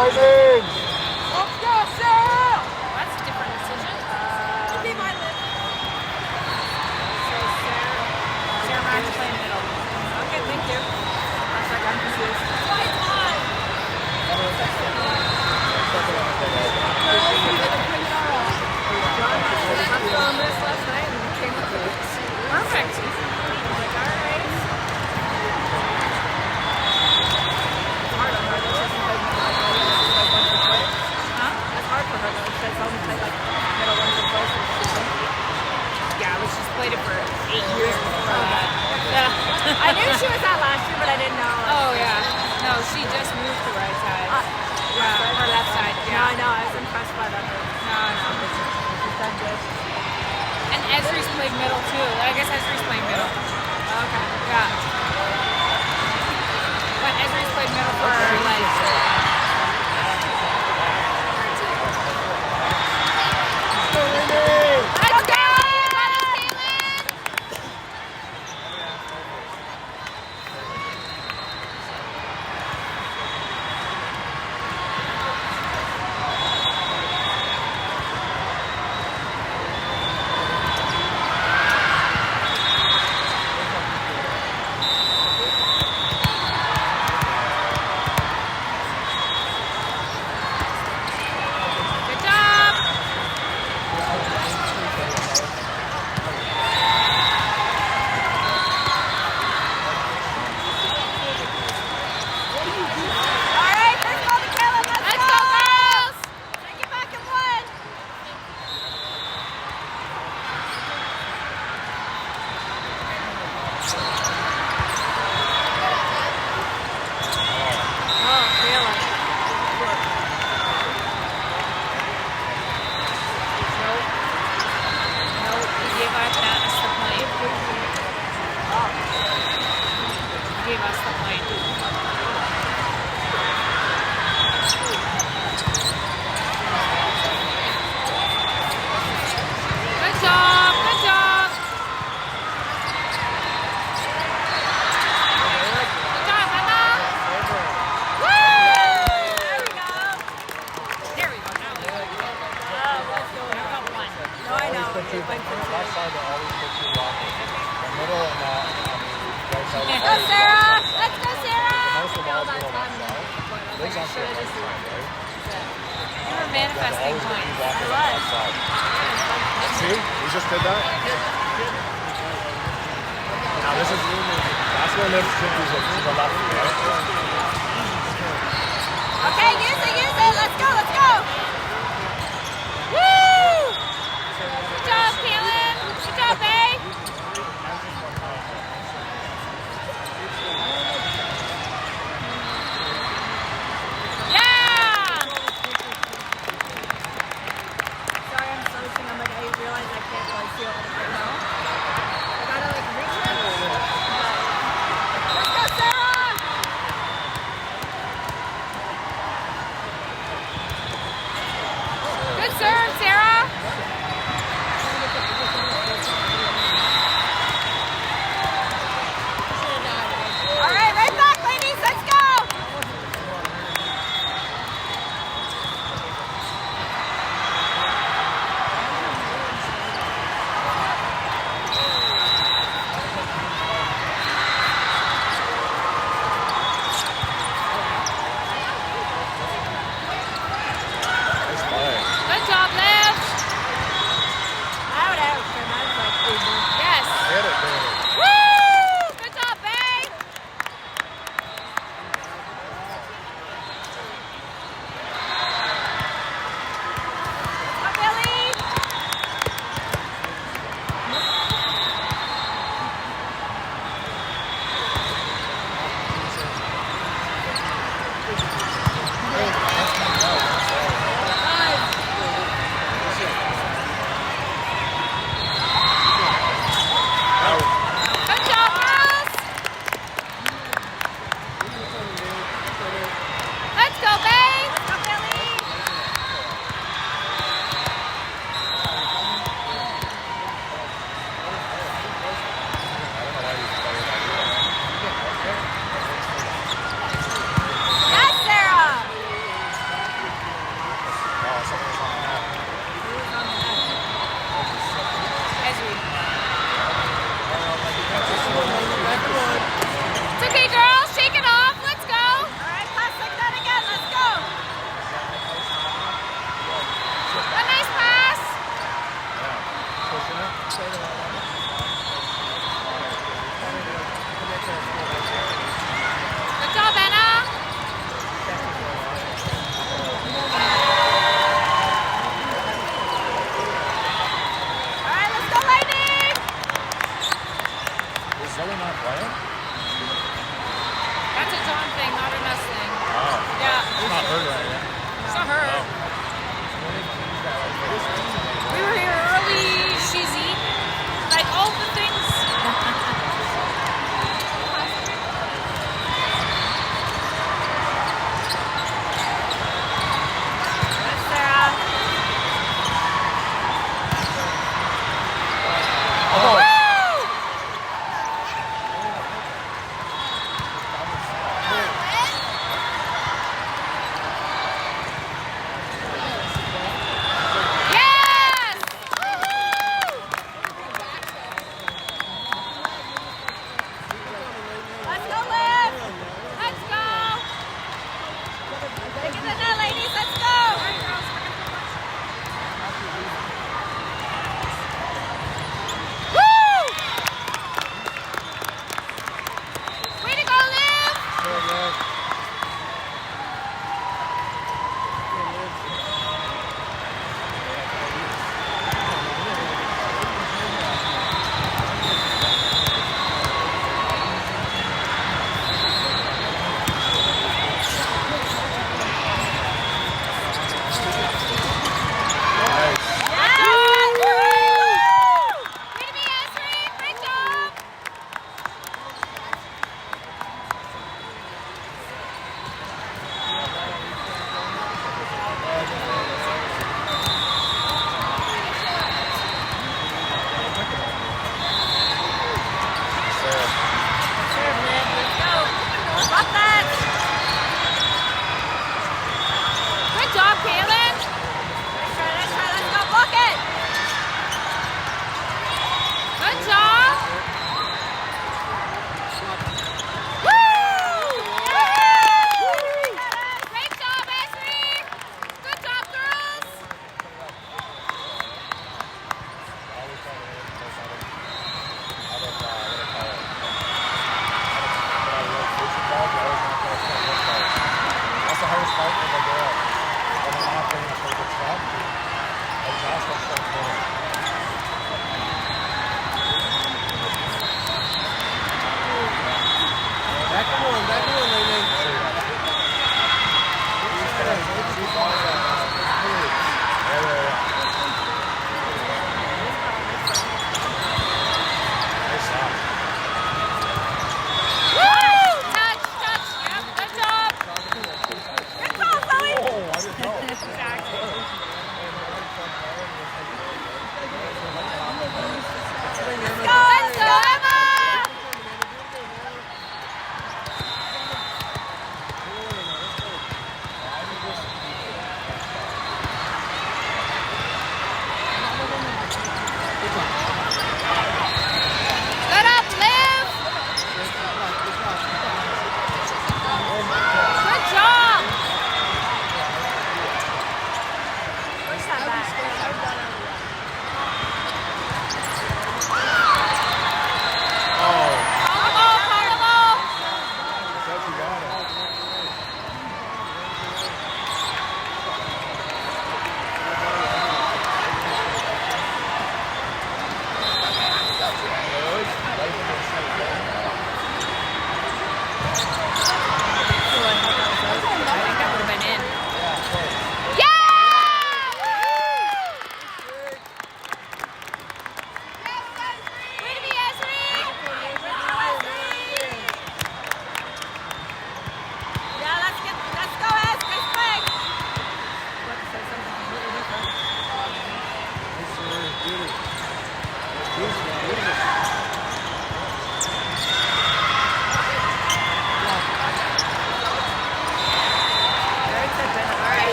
Lightning! Let's go, Sarah! That's a different decision. Give me my lip. So Sarah Martin playing middle. Okay, thank you. Looks like I'm confused. Why time? Let's go on this last night and came up with it. Perfect. Like, all right. It's hard on her. She hasn't played once or twice. Huh? That's hard for her though. She has only played like middle once or twice this season. Yeah, but she's played it for 8 years before that. Yeah. I knew she was out last year, but I didn't know. Oh yeah. No, she just moved to right side. Yeah, or left side. Yeah. No, I know. I was impressed by that. No, I know. She's done good. And Esri's played middle too. I guess Esri's playing middle. Okay. Yeah. But Esri's played middle for her legs. Is Zoe not playing? That's a John thing, not an us thing. Oh. Yeah. It's not hurt or anything. It's not her. Oh. We were here early, cheesy. Like all the things. That's Sarah. Oh. Woo!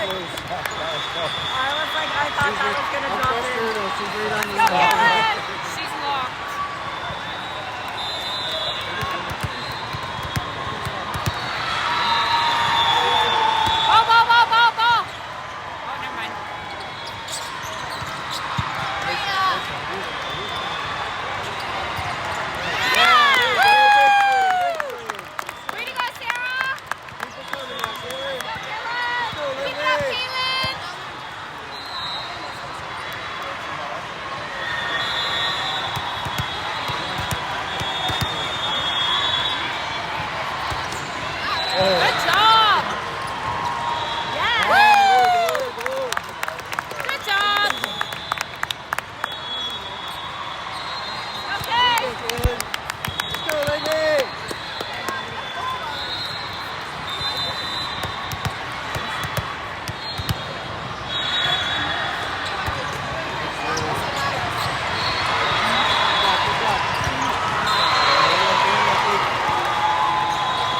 I thought that was going to drop in. She's right on the Go, Karen! She's locked. Ball. Oh, never mind. Way to go, Sarah! Keep it up, Kaylin! Good job! Yeah! Good job! Okay! Let's go, lady!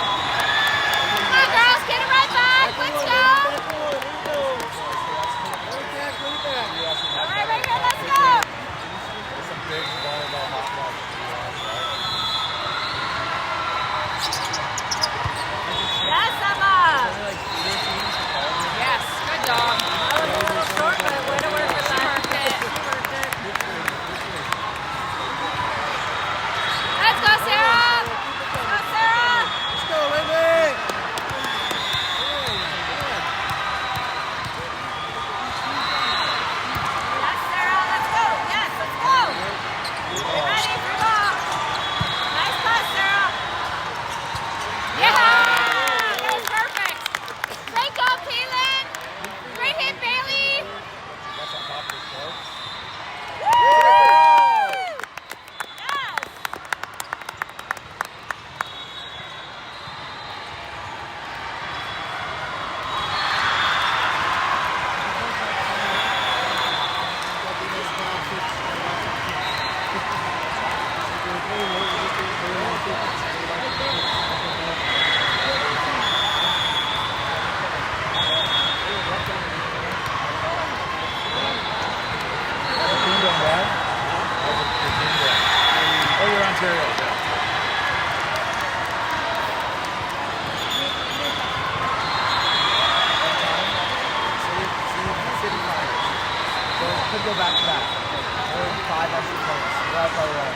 Come on, girls, get it right back. Let's go. All right, right here, let's go. It's a big volleyball hot rod. Yes, Emma! Yes, good dog. That was a little short, but way to work with that. Let's go, Sarah. Let's go, Sarah! Let's go, lady! Yes, Sarah, let's go! Yes, let's go! Get ready for ball! Nice pass, Sarah! Yeah, that was perfect. Great goal, Kaylin. Great hit, Bailey. That's on top of the shorts. Yes! Kingdom what? Oh, you're Ontario. Yeah. City Fires. So it could go back to back. Or 5 extra points. Right by the way.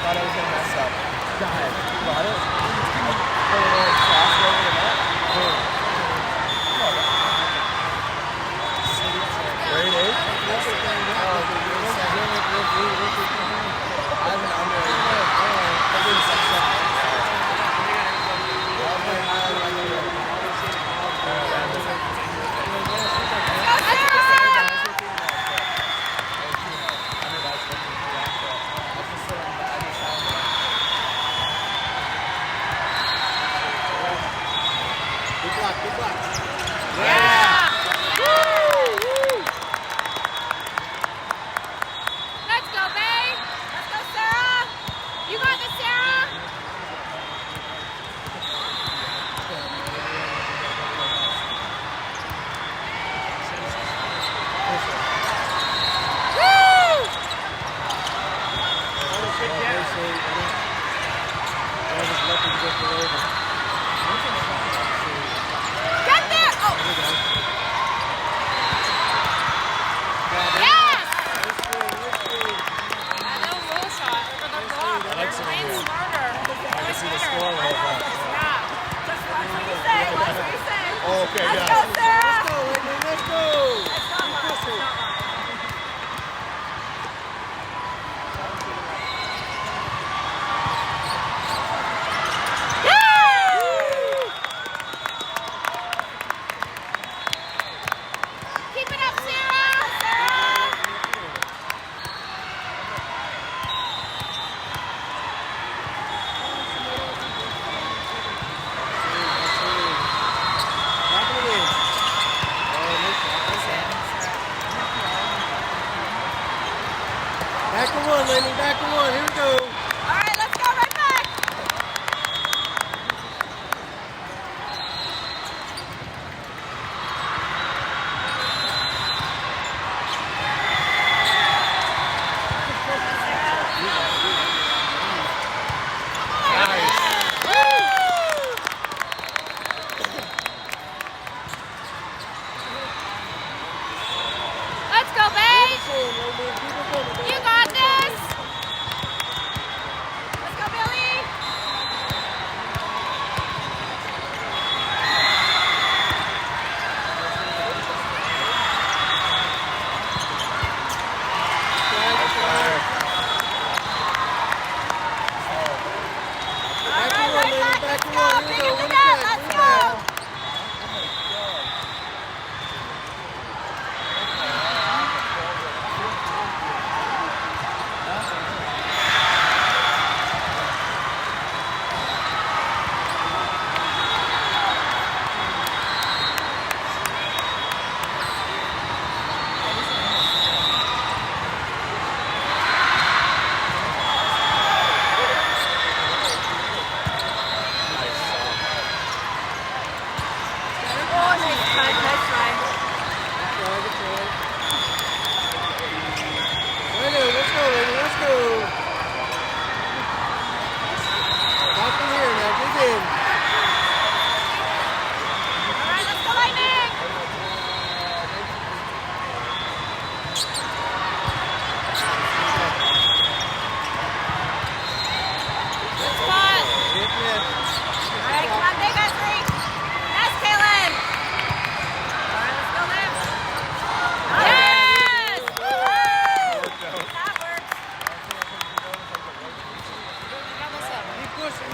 Thought I was gonna mess up. God, got it. I put a little sauce over the net. Boom. Grade 8? I have an under. I did Good luck. Yeah. Let's go, babe. Let's go, Sarah! You got this, Sarah. Woo! Get there! Oh! Yes! That little roll shot for the block. I like some They're playing of your- smarter. I can see the Smarter. score a little bit. Yeah. Just watch what you say, watch what you say. Oh, okay, Let's yeah. go, Sarah! Let's go, lady, let's go! That's not mine, that's not mine. Keep it up, Sarah. Sarah. Top of the league.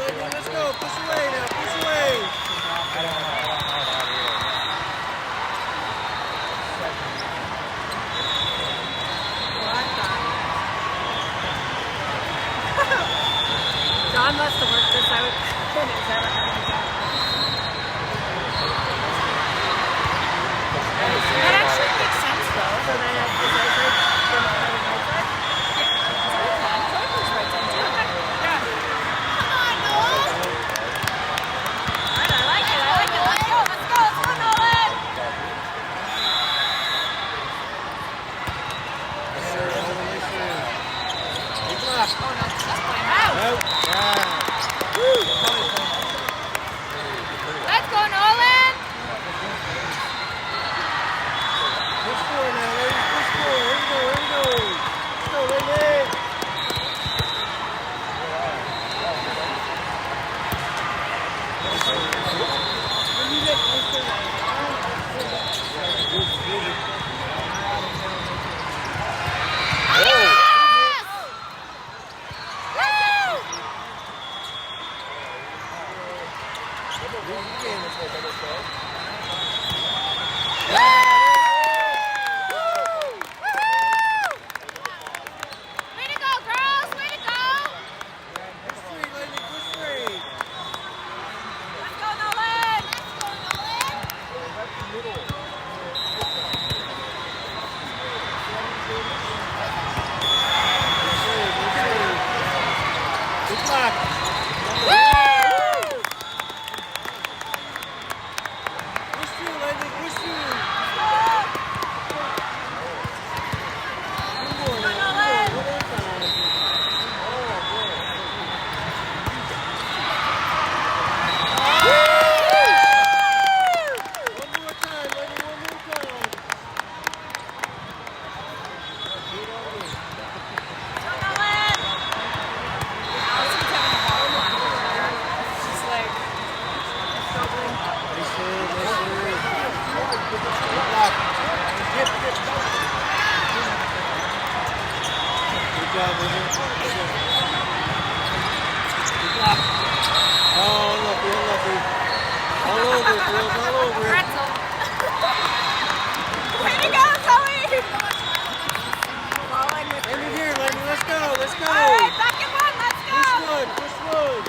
Landry, let's go. Push away now. Push away. I don't know that either. John must have worked this out. That actually makes sense though. So then it is right from the right side. Let's go, Nolan. Push forward now, ladies. Push forward. Here we go. Here we go. Let's go, ladies. Way to go, girls. Way to go. Push three, lady. Push three. Let's go, Nolan. Let's go, Nolan. Good block. Push through, lady. Push through. One more now. One more time. One more time, lady. One more time. Allison's having a bottom line over there. She's like struggling. Nice serve, nice serve. Good block. Good job, lady. Good block. Oh, unlucky, unlucky. All over it, girls. All over it. Pretzel. Way to go, Zoe. Falling with Landry here, Landry. Let's go. Let's go. All right, back in one. Let's go. Push one. Push one.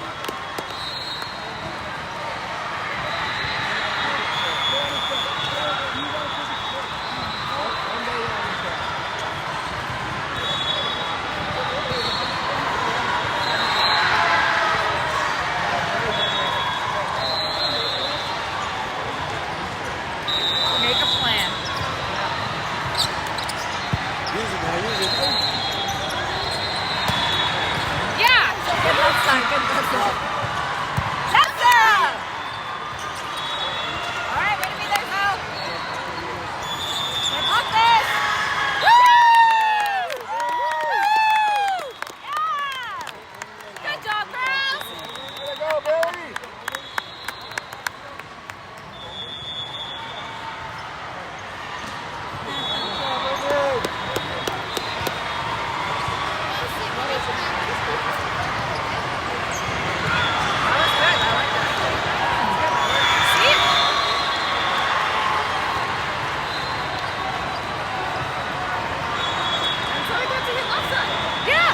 make a plan. Use it now. Use it. Yeah. Good left side, good left side. Let's go. All right, way to be there, Zoe. Let's up this. Woo! Yeah. Good job, girls. Way to go, Billy. That was good. I like that. See? And so we got to hit left side. Yeah.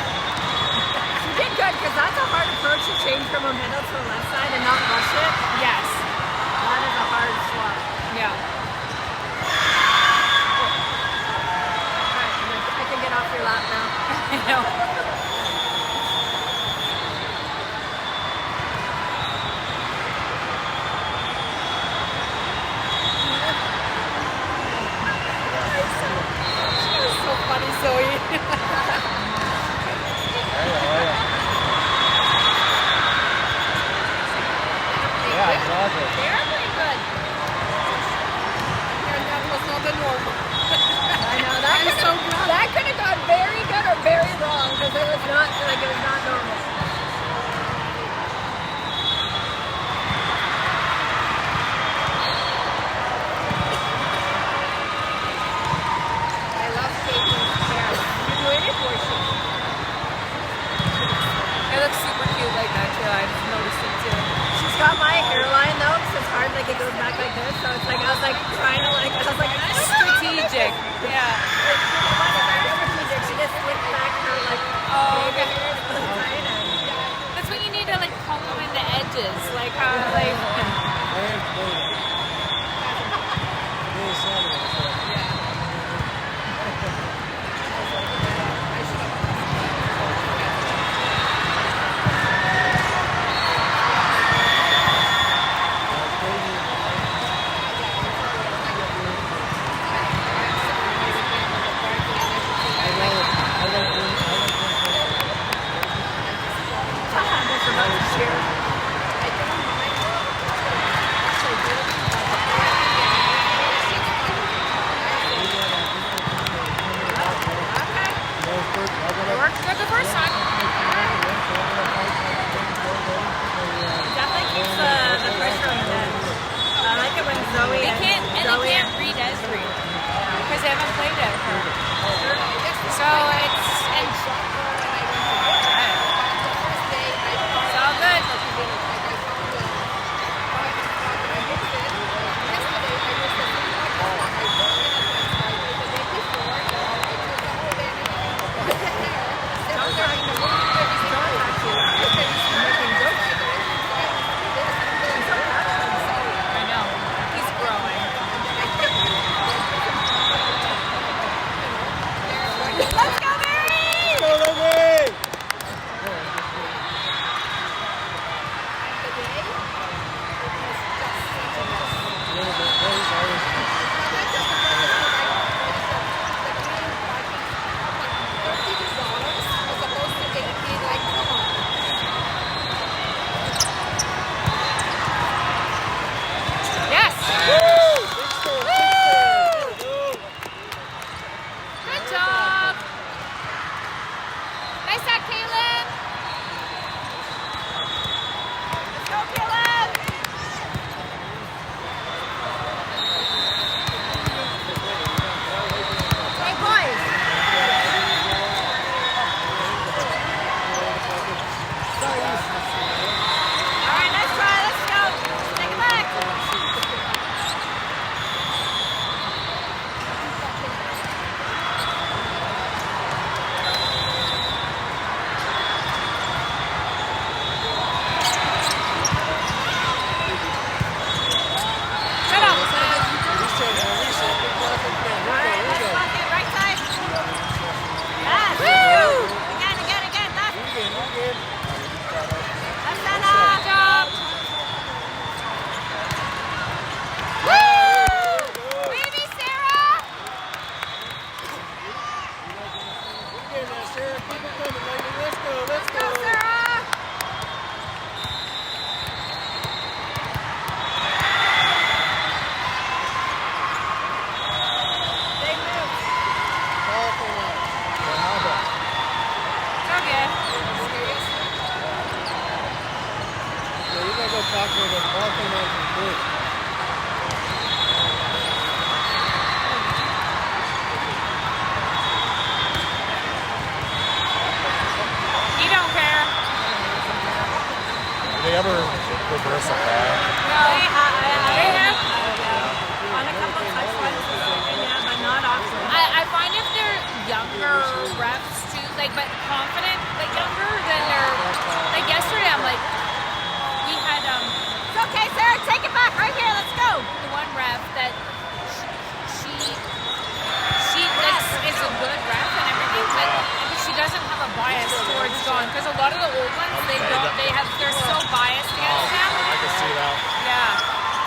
She did good because that's a hard approach to change from a middle to a left side and not rush it. Yes. That is a hard swap. Yeah. Alright, I can get off your lap now. I know. She was so funny, Zoe. Yeah, I love it. They're pretty good. That was not the normal. I know, That could have gone very good or very wrong. got my hairline though, because it's hard, like it goes back like this. So it's like I was like trying to like I was like Strategic. Yeah. Like, it wasn't very strategic. She just slicked back her like Oh, okay. tight and That's when you need to like comb them in the edges, like how like. It worked good the first time. definitely keeps the pressure on the dead. I like it when Zoe They can't read Esri because they haven't played it. So it's all good. I know. He's growing. Let's go, Mary! Go, Lindsay! Yes! Woo! Good job! Nice shot, Caleb! Let's go, Caleb! Hey boys! Alright, nice try, let's go! Take it back! Shut up! Alright, let's walk it, right side. Yes! Woo! Again, left. Left Good center. job! Woo! Baby Sarah! Let's Go, Sarah! Big move. It's okay. You gotta go talk to the ball came out complete. He don't care. Do they ever reverse a ball? No, they have. On a couple of touch ones, yeah, but not often. I find if they're younger refs too, like but confident, like younger than they're like yesterday. I'm like, we had It's okay, Sarah, take it back right here, let's go. the one ref that she like is a good ref and everything, but she doesn't have a bias towards John because a lot of the old ones they're so biased against him. I can see that. Yeah.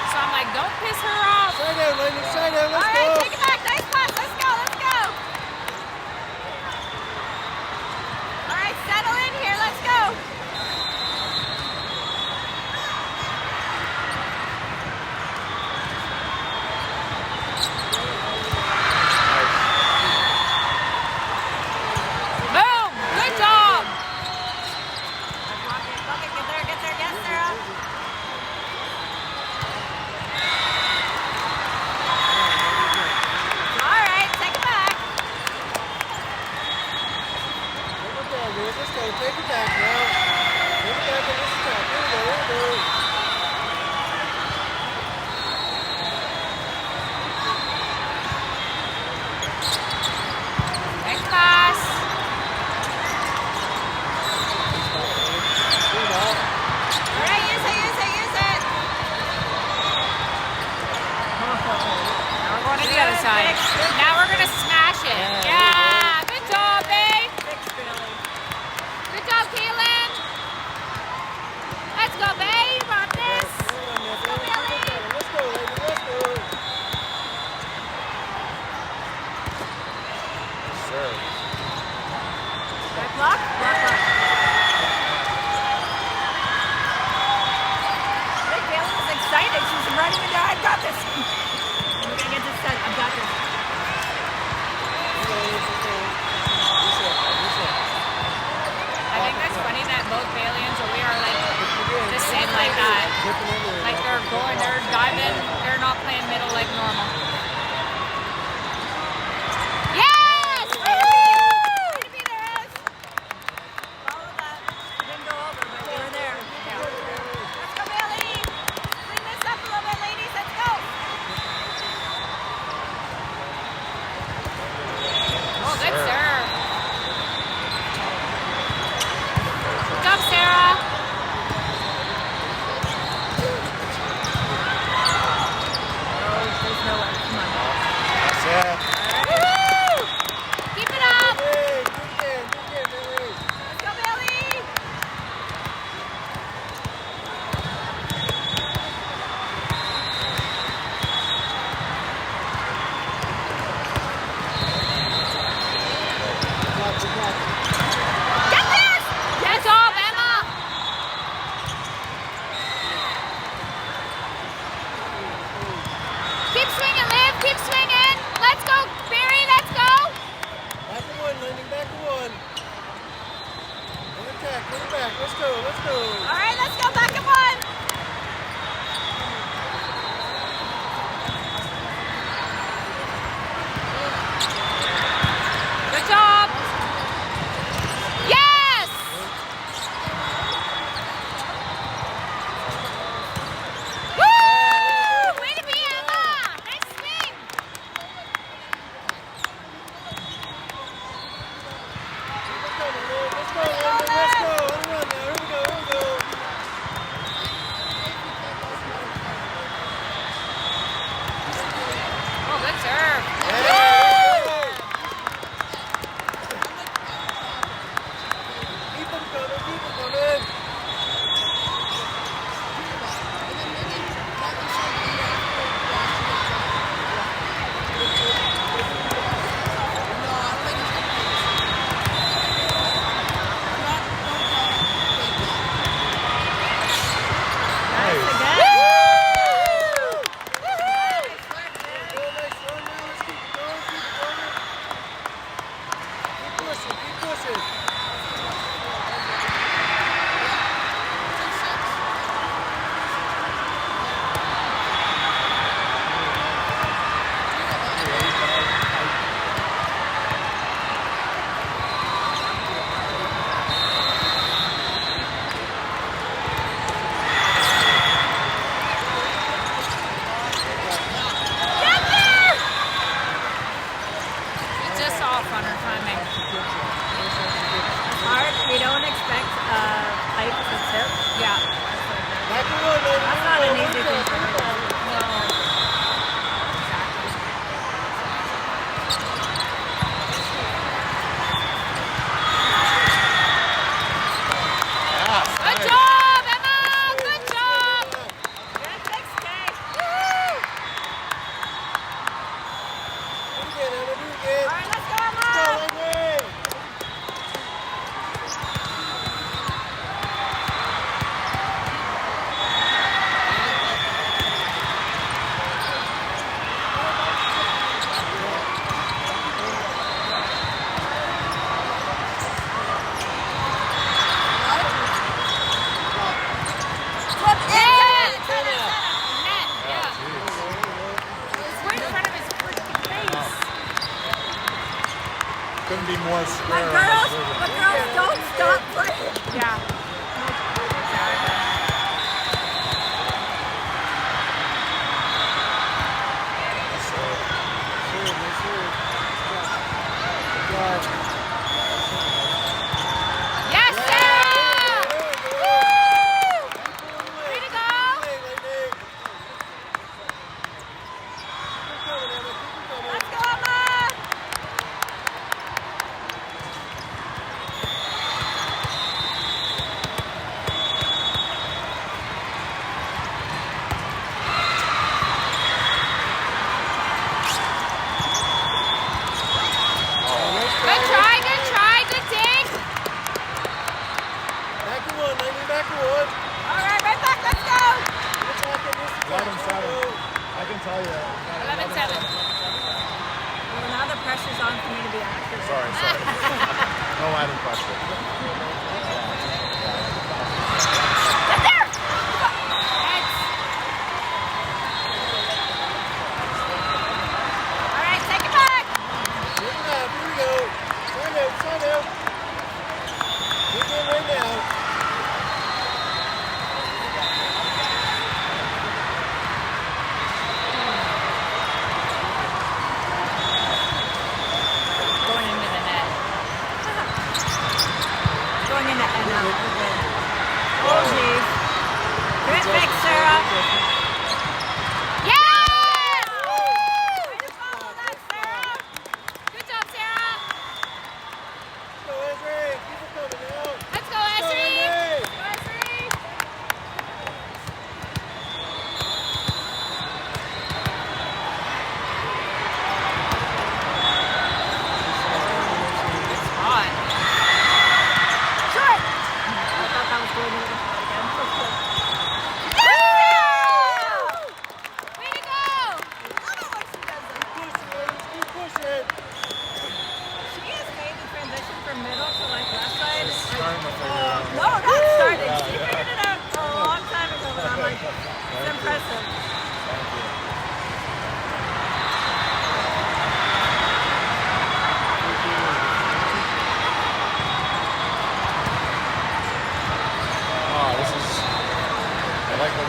So I'm like, don't piss her off. Side there, lady, side there, let's Alright, go. take it back, nice pass, let's go. Alright, settle in here, let's go. Boom! Good job! Zipping into it. Like they're going, they're diving, they're not playing middle like normal. Yes! Woo! Way to be there, Ez. Follow that. Didn't go over, but you were there. Yeah. Let's go, Bailey. Clean this up a little bit, ladies. Let's go. Oh, good serve. Good job, Sarah. There's no way. Come on. That's it. Woo! Keep it up. Hey, good game, Billy. Let's go, Bailey. Get this! Good job, Emma. Keep swinging, Liv. Keep swinging. Let's go, Barry. Let's go. Back to one, landing back to one. On attack, bring it back. Let's go, let's go. All right, let's go. Back at one. Good job. Yes. Woo! Way to be, Emma. Nice swing. Let's go, Lily. Let's go, Landon. Let's go. On the run now. Here we go, here we go. Oh, good serve. Keep them coming, keep them coming. Nice again. Go, nice run now. Let's keep it going, keep it going. Keep pushing, keep pushing. Get there. It's just off runner timing. Hard. We don't expect pipe to tip. Yeah. Back to one, Landon. That's not an easy thing for her. No. Exactly. Yeah, Good nice. job, Emma. Good job. Good fix, Kay. Woo! Do it again, Emma, do it again. All right, let's go, Let's go, Emma. Landon. Net. Net. Yeah. It's right in front of his freaking face. Couldn't be more But square. girls, don't stop playing. Yeah. Yes, Sarah! Woo! Way to go! Let's go, Emma. Good try, good dig. Back to one, Landon, back to one. All right, right back. Let's go. Let him settle. I can tell you. 11-7. Well, now the pressure's on for me to be accurate. Sorry. No added pressure. Get there!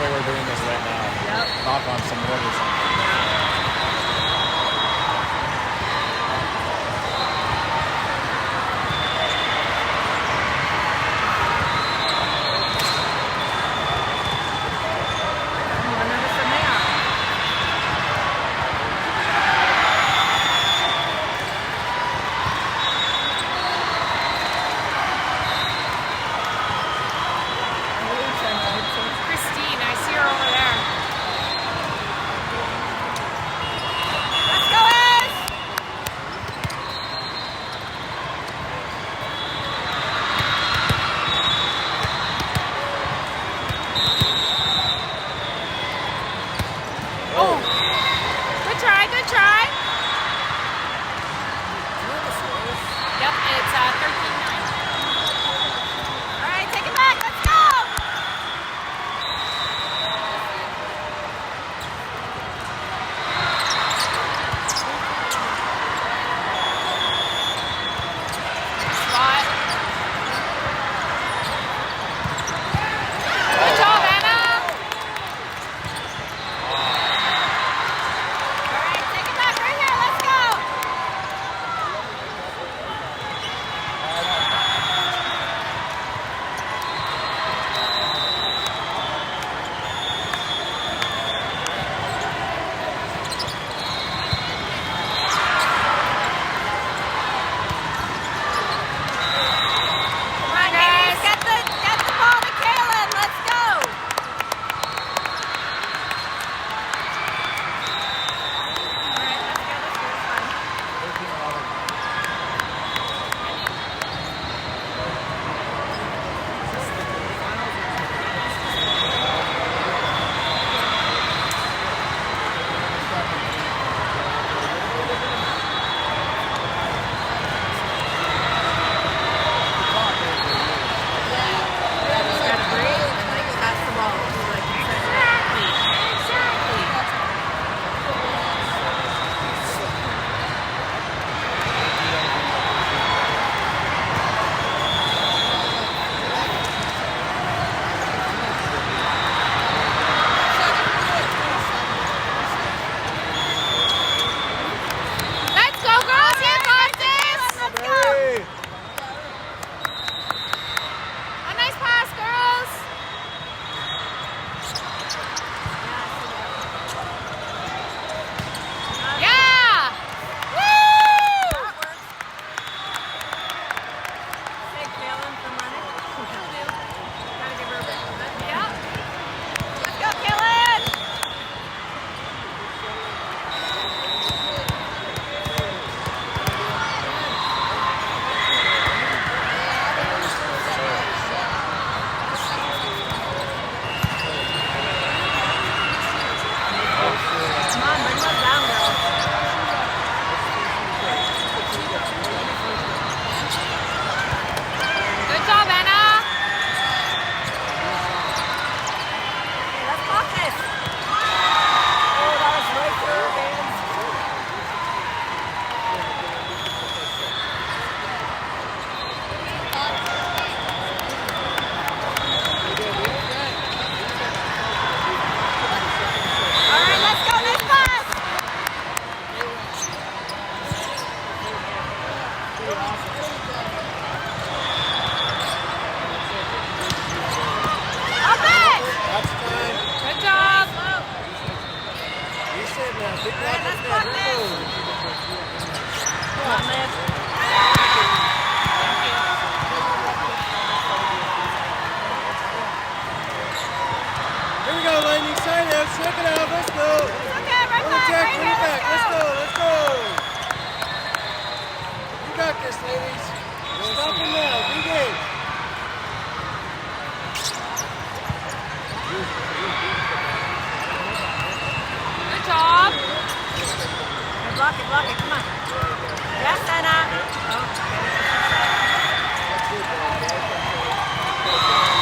way we're doing this right now. Yep. Knock on some wood or something. One number from there. Christine, I see her over there. Let's go, Ez! Oh, good try, good try. Yep, it's 13-9. All right, take it back. Let's go! Spot. Good job, Anna. All right, take it back right here. Let's go! Come on, guys. Get the ball to Kaylin. Let's go. All right, let's go. It's fine. Just gotta breathe and like pass the ball. Like you said. Exactly. Let's go, girls. You got this. Let's go. Hey! A nice pass, girls. Yeah. Woo! That works. Say Kaylin for money. Gotta give her a break. Yeah. Let's go, Kaylin. Come on, bring those down, girl. Good job, Anna. Okay, let's pop this. Oh, that was right through her hands. All right, let's go. Nice pass. Up it. That's fine. Good job. You said that. Big All right, let's block pop is this. Come on, Liv. Here we go, Lightning. Side out. Check it out. Let's go. It's okay, right Come on, back, Jack. right Bring here. it back. Let's go. Let's go. You got this, ladies. Stop him now. Engage. Good job. Hey, block it. Come on. Yes, Anna. Oh,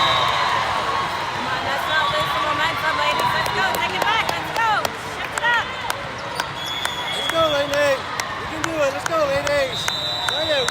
come on, let's not lose the momentum, ladies. Let's go. Take it back. Let's go. Shift it up. Let's go, Lightning. You can do it. Let's go, ladies. Side out.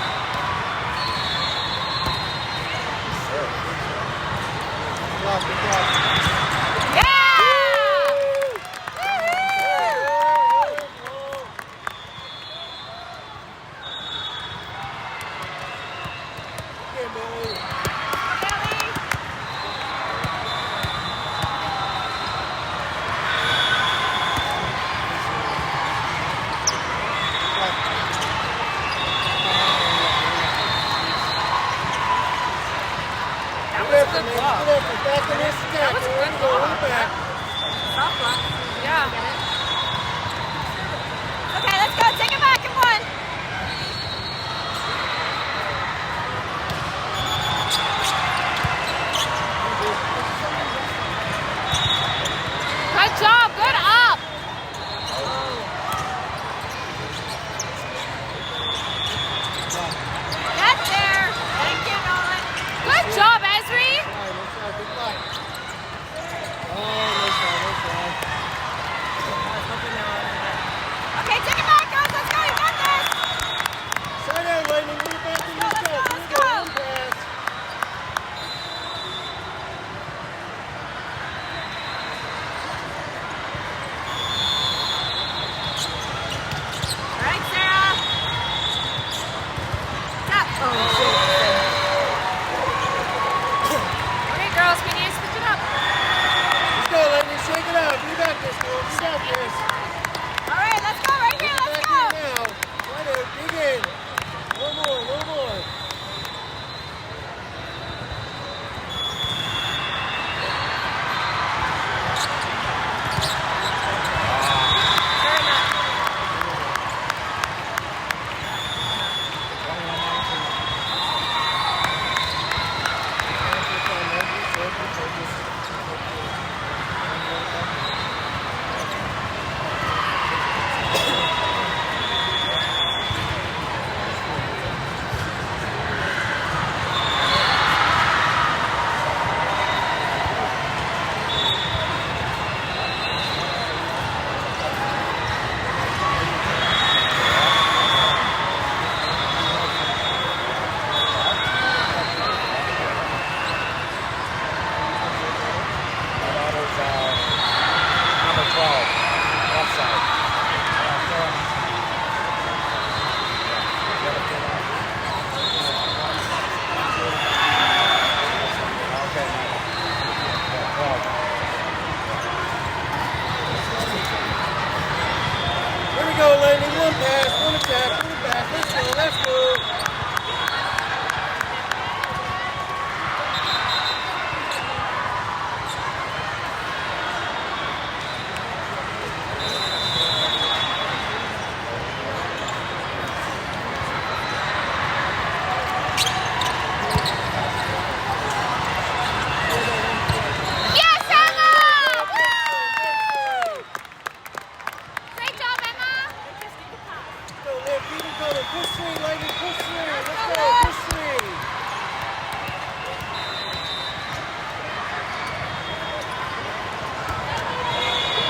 color. Push swing, lady. Push swing. Let's go. Push swing.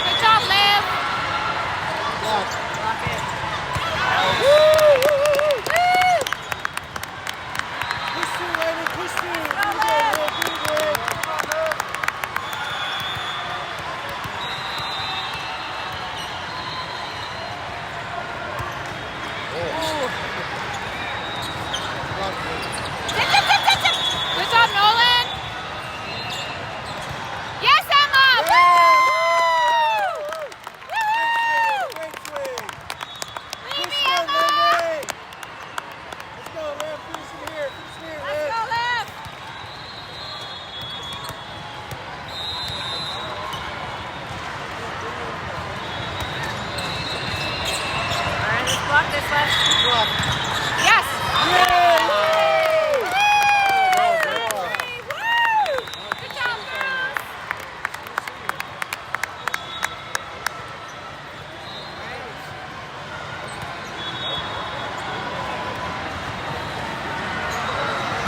Good job, Liv. Lock it. Push swing, lady. Push swing. Good job, Liv. Good, Liv. Block it.